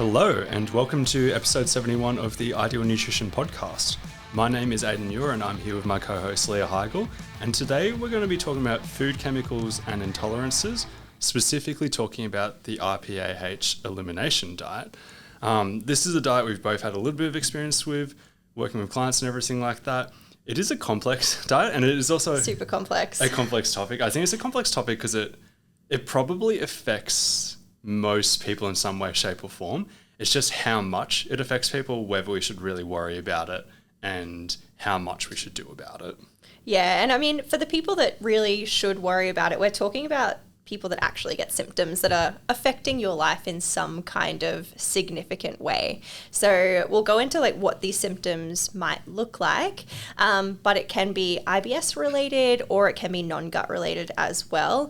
Hello, and welcome to episode 71 of the Ideal Nutrition Podcast. My name is Aidan Muir, and I'm here with my co-host Leah Higl, and today we're going to be talking about food chemicals and intolerances, specifically talking about the RPAH Elimination diet. This is a diet we've both had a little bit of experience with, working with clients and everything like that. It is a complex diet, and it is also super complex. A complex topic. I think it's a complex topic because it probably affects most people in some way, shape or form. It's just how much it affects people, whether we should really worry about it and how much we should do about it. Yeah, and I mean, for the people that really should worry about it, we're talking about people that actually get symptoms that are affecting your life in some kind of significant way. So we'll go into like what these symptoms might look like, but it can be IBS related or it can be non-gut related as well.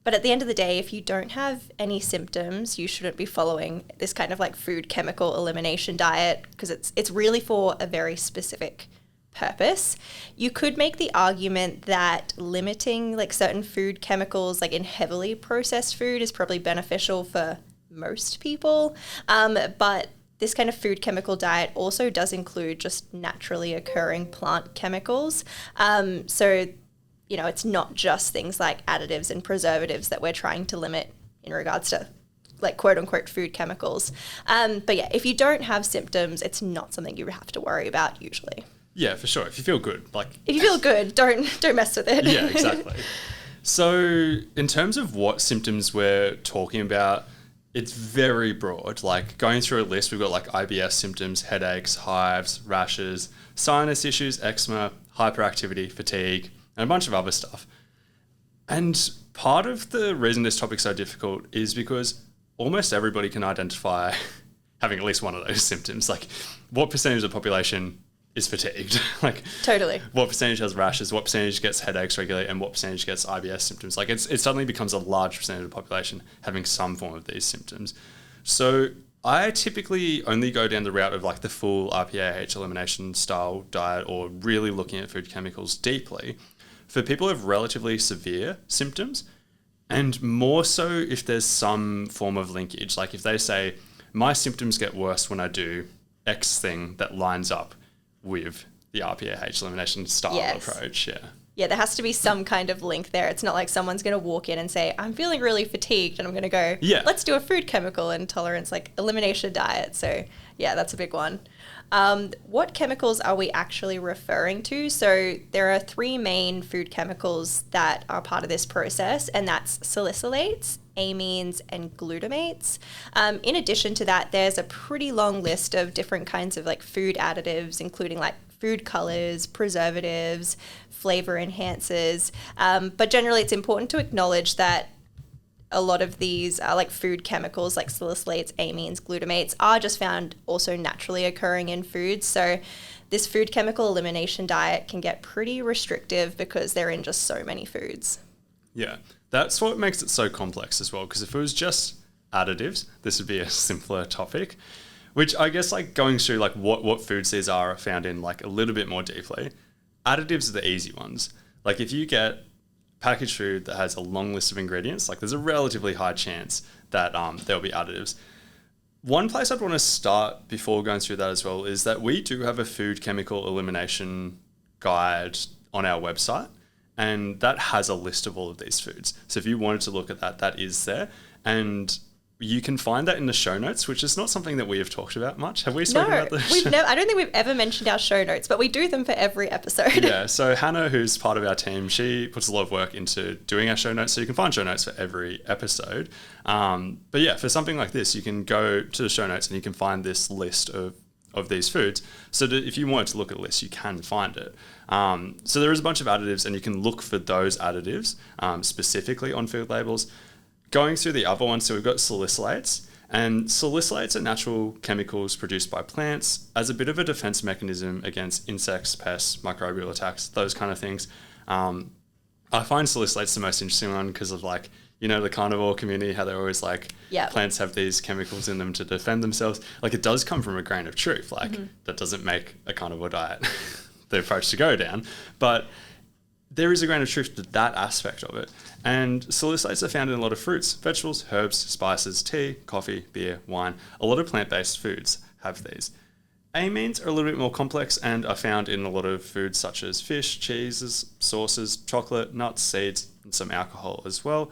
But at the end of the day, if you don't have any symptoms, you shouldn't be following this kind of like food chemical elimination diet because it's really for a very specific purpose. You could make the argument that limiting like certain food chemicals like in heavily processed food is probably beneficial for most people. But this kind of food chemical diet also does include just naturally occurring plant chemicals. So you know, it's not just things like additives and preservatives that we're trying to limit in regards to like quote unquote food chemicals. But yeah, if you don't have symptoms, it's not something you have to worry about usually. Yeah, for sure. If you feel good, if you feel good, don't mess with it. Yeah, exactly. So in terms of what symptoms we're talking about, it's very broad. Like going through a list, we've got like IBS symptoms, headaches, hives, rashes, sinus issues, eczema, hyperactivity, fatigue, and a bunch of other stuff. And part of the reason this topic's so difficult is because almost everybody can identify having at least one of those symptoms. Like what percentage of the population is fatigued? Like totally. What percentage has rashes? What percentage gets headaches regularly? And what percentage gets IBS symptoms? Like it suddenly becomes a large percentage of the population having some form of these symptoms. So I typically only go down the route of like the full RPAH elimination style diet or really looking at food chemicals deeply for people who have relatively severe symptoms, and more so if there's some form of linkage. Like if they say, my symptoms get worse when I do X thing that lines up with the RPAH elimination style approach. Yeah, there has to be some kind of link there. It's not like someone's going to walk in and say, I'm feeling really fatigued and I'm going to go, let's do a food chemical intolerance, like elimination diet. So yeah, that's a big one. What chemicals are we actually referring to? So there are three main food chemicals that are part of this process, and that's salicylates, amines, and glutamates. In addition to that, there's a pretty long list of different kinds of like food additives, including like food colors, preservatives, flavor enhancers. But generally, it's important to acknowledge that a lot of these are like food chemicals like salicylates, amines, glutamates are just found also naturally occurring in foods. So this food chemical elimination diet can get pretty restrictive because they're in just so many foods. Yeah, that's what makes it so complex as well, because if it was just additives, this would be a simpler topic, which I guess like going through like what foods these are found in like a little bit more deeply. Additives are the easy ones. Like if you get packaged food that has a long list of ingredients, like there's a relatively high chance that there'll be additives. One place I'd want to start before going through that as well is that we do have a food chemical elimination guide on our website, and that has a list of all of these foods. So if you wanted to look at that, that is there. And you can find that in the show notes, which is not something that we have talked about much. Have we spoken about this? No, I don't think we've ever mentioned our show notes, but we do them for every episode. Yeah, so Hanah, who's part of our team, she puts a lot of work into doing our show notes, so you can find show notes for every episode. But yeah, for something like this, you can go to the show notes and you can find this list of these foods. So that if you wanted to look at a list, you can find it. So there is a bunch of additives, and you can look for those additives specifically on food labels. Going through the other ones, so we've got salicylates, and salicylates are natural chemicals produced by plants as a bit of a defense mechanism against insects, pests, microbial attacks, those kind of things. I find salicylates the most interesting one because of like, you know, the carnivore community, how they're always like, plants have these chemicals in them to defend themselves. Like it does come from a grain of truth. Like that doesn't make a carnivore diet the approach to go down. But there is a grain of truth to that aspect of it. And salicylates are found in a lot of fruits, vegetables, herbs, spices, tea, coffee, beer, wine. A lot of plant-based foods have these. Amines are a little bit more complex and are found in a lot of foods such as fish, cheeses, sauces, chocolate, nuts, seeds, and some alcohol as well.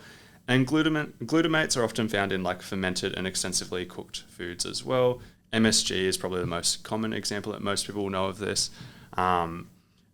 And glutamates are often found in like fermented and extensively cooked foods as well. MSG is probably the most common example that most people will know of this. And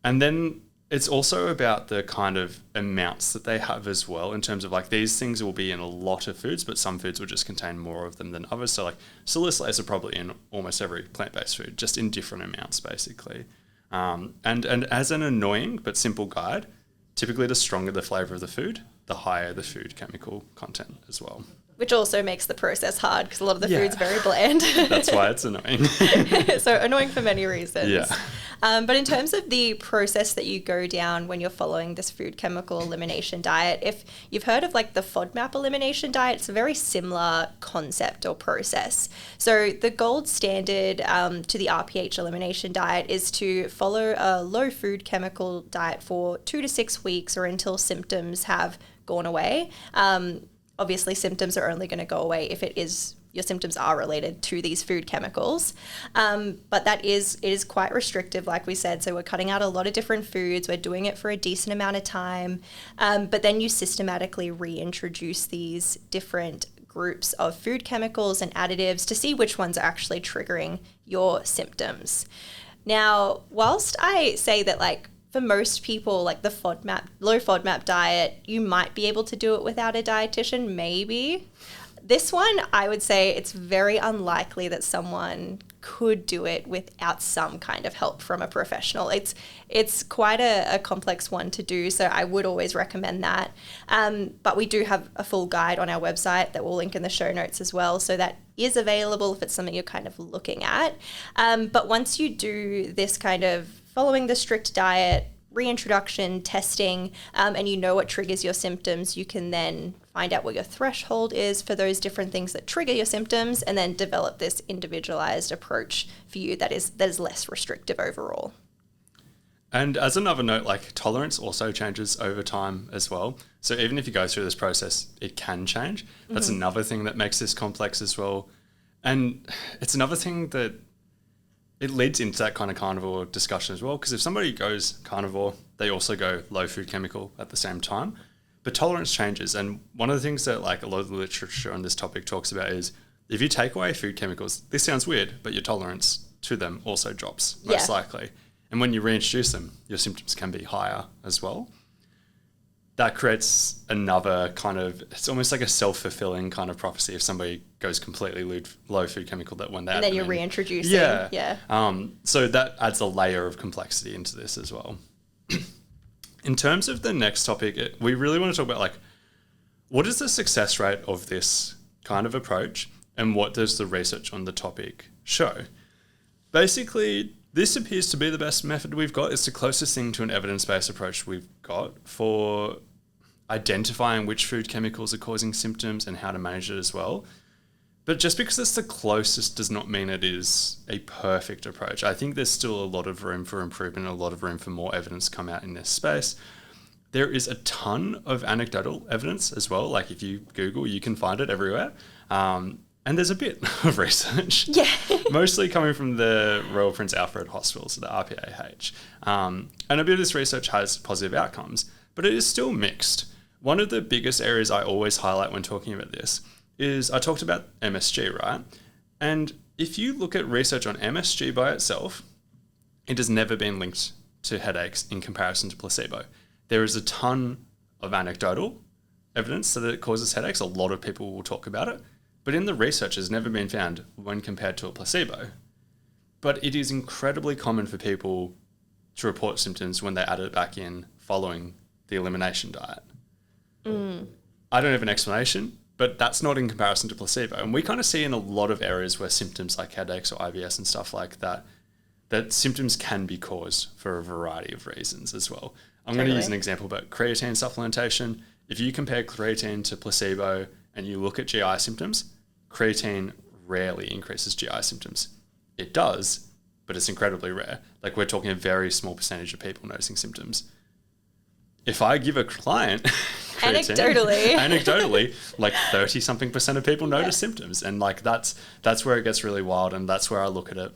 then it's also about the kind of amounts that they have as well, in terms of like these things will be in a lot of foods, but some foods will just contain more of them than others. So like salicylates are probably in almost every plant-based food, just in different amounts basically. And as an annoying but simple guide, typically the stronger the flavour of the food, the higher the food chemical content as well. Which also makes the process hard because a lot of the food's very bland. That's why it's annoying. So annoying for many reasons. Yeah. But in terms of the process that you go down when you're following this food chemical elimination diet, if you've heard of like the FODMAP elimination diet, it's a very similar concept or process. So the gold standard to the RPAH elimination diet is to follow a low food chemical diet for 2 to 6 weeks or until symptoms have gone away. Obviously, symptoms are only going to go away if your symptoms are related to these food chemicals. But it is quite restrictive, like we said. So we're cutting out a lot of different foods. We're doing it for a decent amount of time. But then you systematically reintroduce these different groups of food chemicals and additives to see which ones are actually triggering your symptoms. Now, whilst I say that like for most people, like the low FODMAP diet, you might be able to do it without a dietitian, maybe. This one, I would say it's very unlikely that someone could do it without some kind of help from a professional. It's quite a complex one to do, so I would always recommend that. But we do have a full guide on our website that we'll link in the show notes as well, so that is available if it's something you're kind of looking at. But once you do this kind of following the strict diet, reintroduction, testing, and you know what triggers your symptoms, you can then find out what your threshold is for those different things that trigger your symptoms, and then develop this individualized approach for you that is less restrictive overall. And as another note, like tolerance also changes over time as well. So even if you go through this process, it can change. That's another thing that makes this complex as well. And it's another thing that it leads into that kind of carnivore discussion as well, because if somebody goes carnivore, they also go low food chemical at the same time. But tolerance changes. And one of the things that like a lot of the literature on this topic talks about is if you take away food chemicals, this sounds weird, but your tolerance to them also drops, most likely. And when you reintroduce them, your symptoms can be higher as well. That creates another kind of, it's almost like a self-fulfilling kind of prophecy if somebody goes completely low food chemical, that when they and then you're reintroducing. So that adds a layer of complexity into this as well. In terms of the next topic, we really want to talk about like, what is the success rate of this kind of approach and what does the research on the topic show? Basically, this appears to be the best method we've got. It's the closest thing to an evidence-based approach we've got for identifying which food chemicals are causing symptoms and how to manage it as well. But just because it's the closest does not mean it is a perfect approach. I think there's still a lot of room for improvement, a lot of room for more evidence to come out in this space. There is a ton of anecdotal evidence as well. Like if you Google, you can find it everywhere. And there's a bit of research, mostly coming from the Royal Prince Alfred Hospitals, the RPAH. And a bit of this research has positive outcomes, but it is still mixed. One of the biggest areas I always highlight when talking about this is I talked about MSG, right? And if you look at research on MSG by itself, it has never been linked to headaches in comparison to placebo. There is a ton of anecdotal evidence that it causes headaches. A lot of people will talk about it. But in the research, it's never been found when compared to a placebo. But it is incredibly common for people to report symptoms when they add it back in following the elimination diet. I don't have an explanation, but that's not in comparison to placebo. And we kind of see in a lot of areas where symptoms like headaches or IBS and stuff like that, that symptoms can be caused for a variety of reasons as well. I'm going to use an example, but creatine supplementation, if you compare creatine to placebo and you look at GI symptoms, creatine rarely increases GI symptoms. It does, but it's incredibly rare. Like we're talking a very small percentage of people noticing symptoms. if I give a client creatine, anecdotally, like 30-something% of people notice symptoms. And like that's where it gets really wild. And that's where I look at it,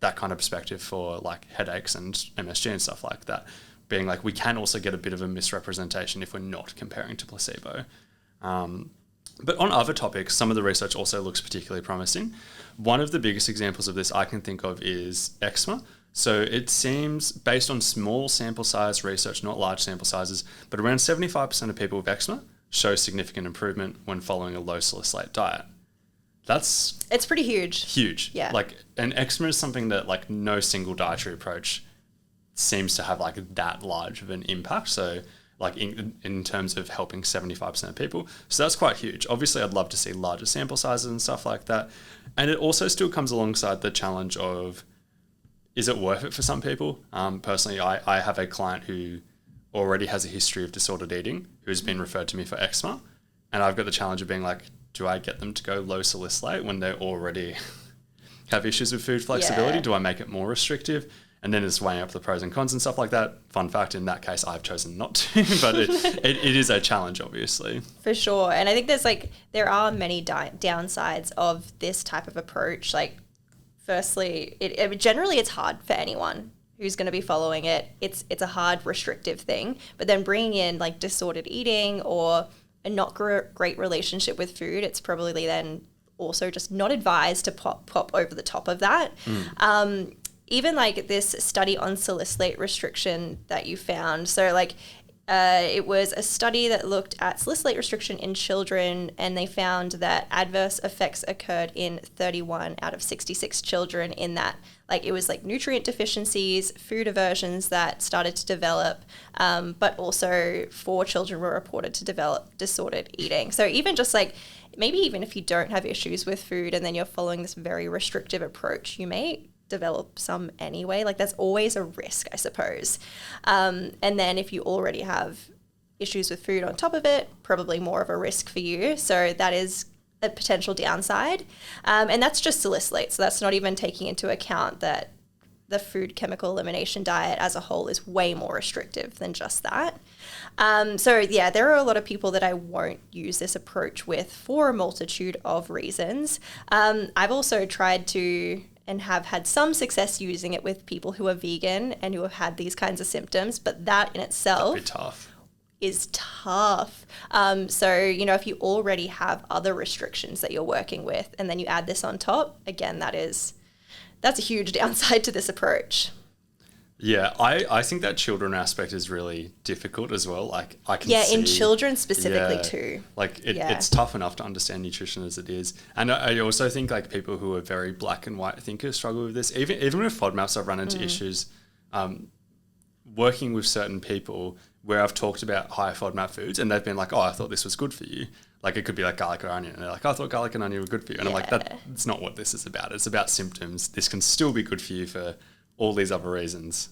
that kind of perspective for like headaches and MSG and stuff like that, being like, we can also get a bit of a misrepresentation if we're not comparing to placebo. But on other topics, some of the research also looks particularly promising. One of the biggest examples of this I can think of is eczema. So it seems, based on small sample size research, not large sample sizes, but around 75% of people with eczema show significant improvement when following a low salicylate diet. It's pretty huge. Huge. Yeah. Like, and eczema is something that like no single dietary approach seems to have like that large of an impact. So like in terms of helping 75% of people. So that's quite huge. Obviously, I'd love to see larger sample sizes and stuff like that. And it also still comes alongside the challenge of, is it worth it for some people? Personally, I have a client who already has a history of disordered eating who's been referred to me for eczema. And I've got the challenge of being like, do I get them to go low salicylate when they already have issues with food flexibility? Yeah. Do I make it more restrictive? And then it's weighing up the pros and cons and stuff like that. Fun fact, in that case, I've chosen not to, but it is a challenge, obviously. For sure. And I think there are many downsides of this type of approach. Like, firstly, generally it's hard for anyone who's going to be following it. It's a hard, restrictive thing. But then bringing in like disordered eating or a not great relationship with food, it's probably then also just not advised to pop over the top of that. Even like this study on salicylate restriction that you found. So like it was a study that looked at salicylate restriction in children, and they found that adverse effects occurred in 31 out of 66 children in that. Like it was like nutrient deficiencies, food aversions that started to develop, but also 4 children were reported to develop disordered eating. So even just like, maybe even if you don't have issues with food and then you're following this very restrictive approach, you may develop some anyway. Like that's always a risk, I suppose. And then if you already have issues with food on top of it, probably more of a risk for you. So that is a potential downside. And that's just salicylate. So that's not even taking into account that the food chemical elimination diet as a whole is way more restrictive than just that. So yeah, there are a lot of people that I won't use this approach with for a multitude of reasons. I've also tried to and have had some success using it with people who are vegan and who have had these kinds of symptoms, but that in itself is tough. So, if you already have other restrictions that you're working with and then you add this on top, again, that's a huge downside to this approach. Yeah, I think that children aspect is really difficult as well. Like I can see, in children specifically too. Like it's tough enough to understand nutrition as it is. And I also think like people who are very black and white thinkers struggle with this. Even with FODMAPs, I've run into issues working with certain people where I've talked about high FODMAP foods and they've been like, oh, I thought this was good for you. Like it could be like garlic or onion. And they're like, I thought garlic and onion were good for you. And I'm like, that's not what this is about. It's about symptoms. This can still be good for you for all these other reasons,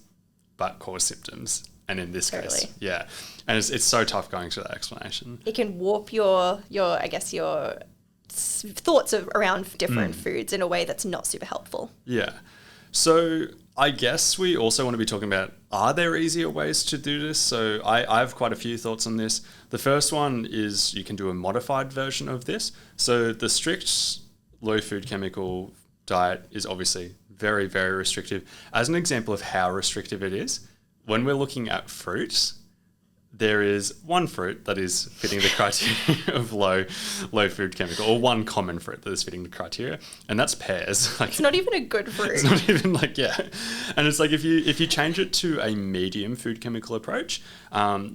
but cause symptoms. And in this case, yeah. And it's so tough going through that explanation. It can warp your thoughts around different foods in a way that's not super helpful. Yeah. So I guess we also want to be talking about, are there easier ways to do this? So I have quite a few thoughts on this. The first one is you can do a modified version of this. So the strict low food chemical diet is obviously very, very restrictive. As an example of how restrictive it is, when we're looking at fruits, there is one fruit that is fitting the criteria of low food chemical, or one common fruit that is fitting the criteria, and that's pears. Like, it's not even a good fruit. It's not even like, yeah. And it's like if you change it to a medium food chemical approach,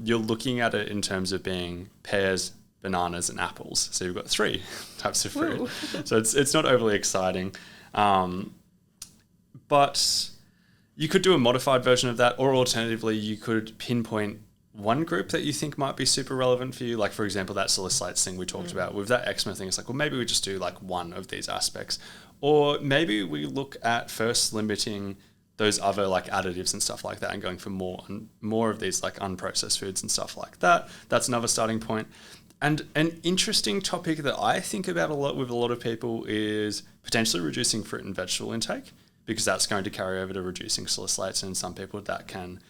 you're looking at it in terms of being pears, bananas, and apples. So you've got 3 types of fruit. So it's not overly exciting. But you could do a modified version of that, or alternatively, you could pinpoint one group that you think might be super relevant for you. Like, for example, that salicylates thing we talked about. With that eczema thing, it's like, well, maybe we just do like one of these aspects. Or maybe we look at first limiting those other like additives and stuff like that and going for more of these like unprocessed foods and stuff like that. That's another starting point. And an interesting topic that I think about a lot with a lot of people is potentially reducing fruit and vegetable intake, because that's going to carry over to reducing salicylates, and in some people that can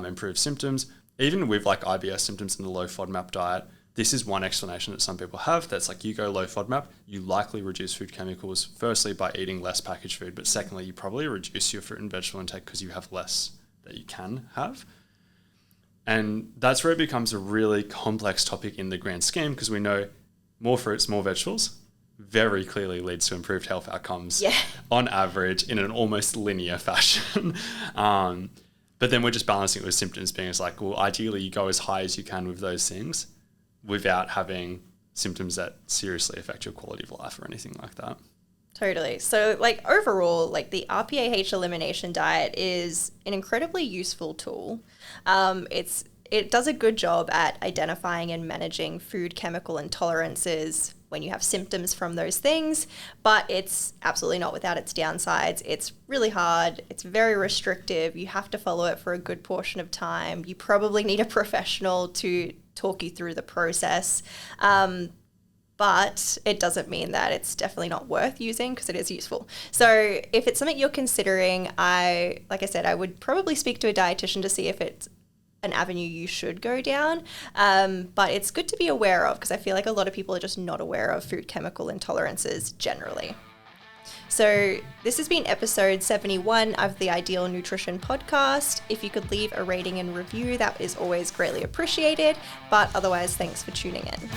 improve symptoms. even with like IBS symptoms and the low FODMAP diet, this is one explanation that some people have. That's like, you go low FODMAP, you likely reduce food chemicals, firstly by eating less packaged food, but secondly, you probably reduce your fruit and vegetable intake because you have less that you can have. And that's where it becomes a really complex topic in the grand scheme, because we know more fruits, more vegetables very clearly leads to improved health outcomes on average in an almost linear fashion. But then we're just balancing it with symptoms being, it's like, well, ideally you go as high as you can with those things without having symptoms that seriously affect your quality of life or anything like that. Totally. So like overall, like the RPAH elimination diet is an incredibly useful tool. It does a good job at identifying and managing food chemical intolerances when you have symptoms from those things, but it's absolutely not without its downsides. It's really hard. It's very restrictive. You have to follow it for a good portion of time. You probably need a professional to talk you through the process. But it doesn't mean that it's definitely not worth using, because it is useful. So if it's something you're considering, like I said, I would probably speak to a dietitian to see if it's an avenue you should go down. But it's good to be aware of, because I feel like a lot of people are just not aware of food chemical intolerances generally. So this has been episode 71 of the Ideal Nutrition Podcast. If you could leave a rating and review, that is always greatly appreciated. But otherwise, thanks for tuning in.